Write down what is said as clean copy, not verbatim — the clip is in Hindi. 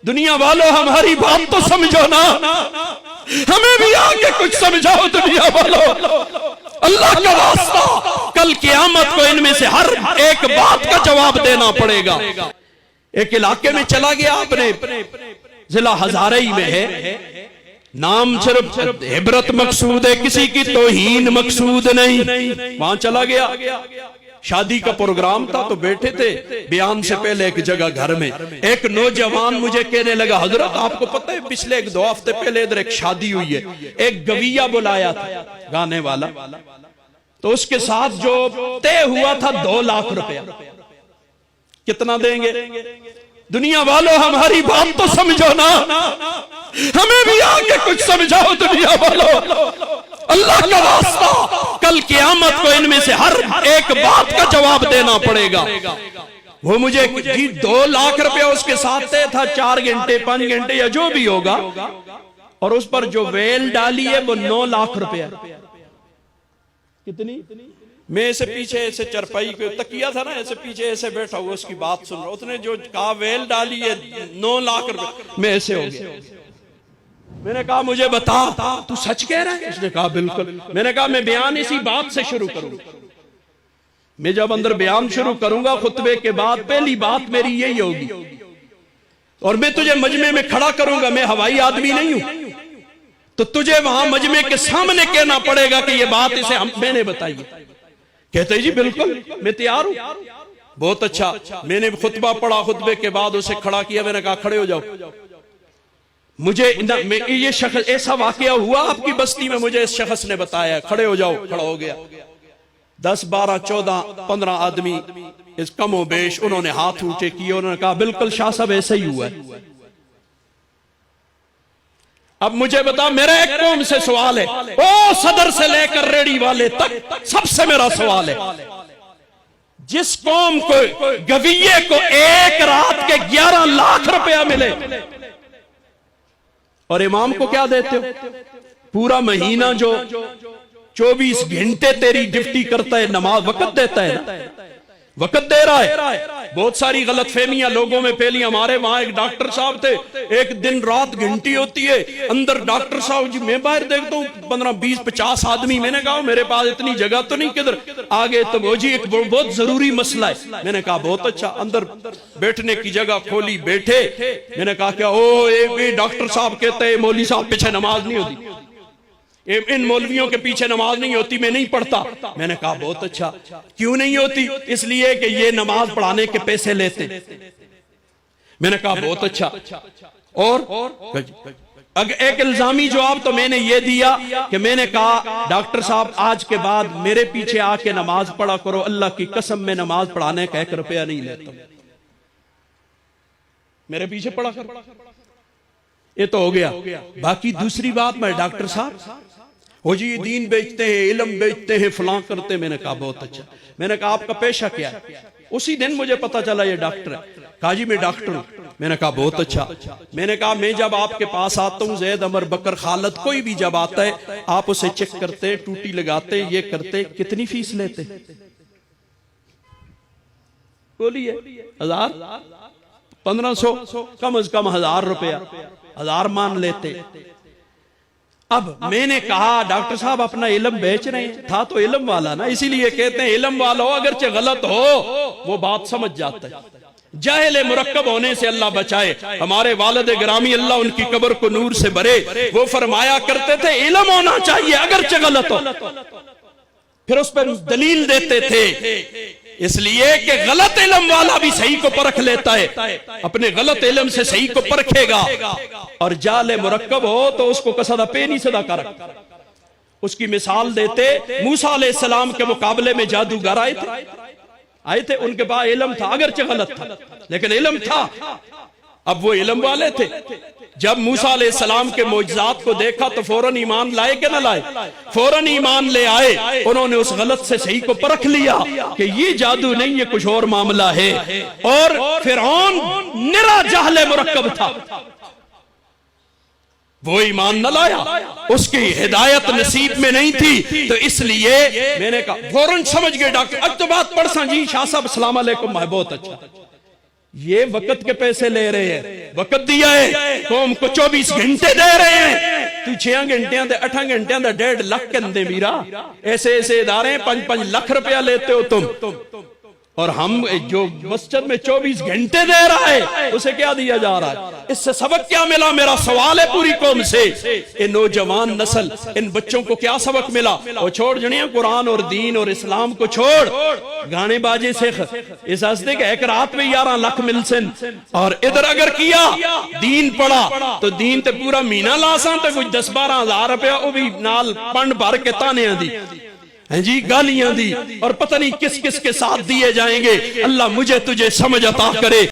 दुनिया वालों हमारी बात तो समझो ना, हमें भी आके कुछ समझाओ दुनिया वालों। अल्लाह का वास्ता, कल क़यामत को इनमें से हर एक बात का जवाब देना पड़ेगा। एक इलाके में चला गया आपने, जिला हजारे में है, नाम सिर्फ इबरत मकसूद है, किसी की तौहीन मकसूद नहीं। वहां चला गया, शादी का प्रोग्राम था तो बैठे थे, बयान से पहले एक जगह घर में एक नौजवान मुझे कहने लगा, हजरत आपको पता है पिछले एक दो हफ्ते पहले इधर एक शादी हुई है, एक गविया बुलाया था गाने वाला, तो उसके साथ जो तय हुआ था 2 लाख रुपया। कितना देंगे? दुनिया वालों हमारी बात तो समझो ना, हमें भी आके कुछ समझाओ दुनिया वालों। अल्लाह का वास्ता, कल क़यामत को इनमें से हर एक बात का जवाब देना पड़ेगा। वो मुझे जी 2 लाख रुपया उसके साथ तय था, 4 घंटे 5 घंटे या जो भी होगा, और उस पर जो वेल डाली है वो 9 लाख रुपया। कितनी? मैं ऐसे पीछे ऐसे चरपाई पे तकिया था ना, ऐसे पीछे ऐसे बैठा हुआ उसकी बात सुन रहा, उसने जो कहा वेल डाली है 9 लाख रुपए, मैं ऐसे हो गया। मैंने कहा मुझे बता तू सच कह रहा है? उसने कहा बिल्कुल। मैंने कहा मैं बयान इसी बात से शुरू करूंगा। मैं जब अंदर बयान शुरू करूंगा खुतबे के बाद पहली बात मेरी यही होगी, और मैं तुझे मजमे में खड़ा करूंगा, मैं हवाई आदमी नहीं हूं, तो तुझे वहां मजमे के सामने कहना पड़ेगा कि ये बात इसे मैंने बताई। कहते जी बिल्कुल मैं तैयार हूं। बहुत अच्छा। मैंने खुतबा पढ़ा, खुतबे के बाद उसे खड़ा किया, मैंने कहा खड़े हो जाओ। मुझे ये शख्स, ऐसा वाकया हुआ आपकी बस्ती में, मुझे इस शख्स ने बताया, खड़े हो जाओ। खड़ा हो गया। 10 12 14 15 आदमी इस कमो बेश उन्होंने हाथ ऊंचे किए, उन्होंने कहा बिल्कुल शाह साहब ऐसा ही हुआ है। अब मुझे बता, मेरा एक कौम से सवाल है, ओ सदर से लेकर रेडी वाले तक सबसे मेरा सवाल है, जिस कौम को गविये को एक रात के 11 लाख रुपया मिले और इमाम को क्या देते हो? पूरा महीना जो 24 घंटे तेरी ड्यूटी करता है, नमाज वक्त देता है ना, वक्त दे रहा है। बहुत सारी गलतफहमियां लोगों में फैली। हमारे वहां एक डॉक्टर साहब थे, एक दिन रात घंटी होती है, अंदर डॉक्टर साहब जी, मैं बाहर देखता हूँ 15 20 50 आदमी। मैंने कहा मेरे पास इतनी जगह तो नहीं, किधर आगे तो वो जी एक बहुत जरूरी मसला है। मैंने कहा बहुत अच्छा। अंदर बैठने की जगह खोली, बैठे। मैंने कहा क्या? ओ एक डॉक्टर साहब कहते हैं मौलवी साहब पीछे नमाज नहीं होती, इन मौलवियों के पीछे नमाज नहीं होती, मैं नहीं पढ़ता। मैंने कहा बहुत अच्छा। क्यों नहीं होती? इसलिए कि ये नमाज पढ़ाने के पैसे लेते। मैंने कहा बहुत अच्छा। और एक इल्जामी जवाब तो मैंने ये दिया कि मैंने कहा डॉक्टर साहब आज के बाद मेरे पीछे आके नमाज पढ़ा करो, अल्लाह की कसम में नमाज पढ़ाने का 1 रुपया नहीं लेता, मेरे पीछे पढ़ा करो। ये तो हो गया। बाकी दूसरी बात, मैं डॉक्टर साहब हो जी दीन बेचते हैं, इल्म बेचते हैं, फलां करते। मैंने कहा बहुत अच्छा। मैंने कहा आपका पेशा क्या है? उसी दिन मुझे पता चला ये डॉक्टर है। कहा जी मैं डॉक्टर हूं। मैंने कहा बहुत अच्छा। मैंने कहा मैं जब आपके पास आता हूं, जैद अमर बकर खालद कोई भी जब आता है, आप उसे चेक करते, टूटी लगाते, ये करते, कितनी फीस लेते? बोलिए 1000 1500, कम से कम 1000 रुपया, 1000 मान लेते। अब मैंने कहा डॉक्टर साहब अपना इल्म बेच रहे हैं, था तो इल्म वाला ना, इसीलिए कहते हैं इल्म वाला हो अगरचे गलत हो वो बात समझ जाता है। जाहिल मुरक्कब होने से अल्लाह बचाए। हमारे वालिद गिरामी अल्लाह उनकी कब्र को नूर से भरे, वो फरमाया करते थे इल्म होना चाहिए अगरचे गलत हो, फिर उस पर दलील देते थे, इसलिए कि गलत इल्म वाला भी सही को परख लेता है, अपने गलत इल्म से सही को परखेगा। और जाले मुरक्कब हो तो उसको कसदा पे नहीं सदा कर। उसकी मिसाल देते, मूसा अलैहिस्सलाम के मुकाबले में जादूगर आए थे, उनके पास इल्म था, अगरचे गलत था लेकिन इल्म था। अब वो इल्म वाले थे। जब मूसा अलैहिस्सलाम के मोजज़ात को देखा तो फौरन ईमान लाए कि ना लाए? फौरन ईमान ले आए। उन्होंने उस गलत से सही को परख लिया कि ये जादू नहीं, ये कुछ और मामला है। और फिरौन निरा जाहले मुरक्कब था, वो ईमान न लाया, उसकी हिदायत नसीब में नहीं थी। तो इसलिए मैंने कहा फौरन समझ गए डॉक्टर। अब तो बात पढ़ सा जी शाह साहब अस्सलाम वालेकुम, बहुत अच्छा। ये वक्त के पैसे ले रहे हैं, वक्त दिया है कौम को 24 घंटे दे रहे हैं, तू 6 घंटिया 8 घंटिया 1.5 लाख कहते मीरा। ऐसे ऐसे इदारे 5-5 लाख रुपया लेते हो तुम, और हम जो मस्जिद में 24 घंटे दे रहा है उसे क्या दिया जा रहा है? इससे सबक क्या मिला? मेरा सवाल है पूरी कौम से, ये नौजवान नस्ल, इन बच्चों को क्या सबक मिला? वो छोड़ जने कुरान और दीन और इस्लाम को छोड़ गाने बाजे से इस हस्ते के एक रात में 11 लाख मिल सन, और इधर अगर किया दीन पढ़ा तो दीन ते पूरा महीना ला सा, तो कुछ 10-12 हजार रुपया वो भी नाल पंड भर के ताने दी हैं जी, गालियां दी, और पता नहीं किस किस के साथ दिए जाएंगे। अल्लाह मुझे तुझे समझ अता करे।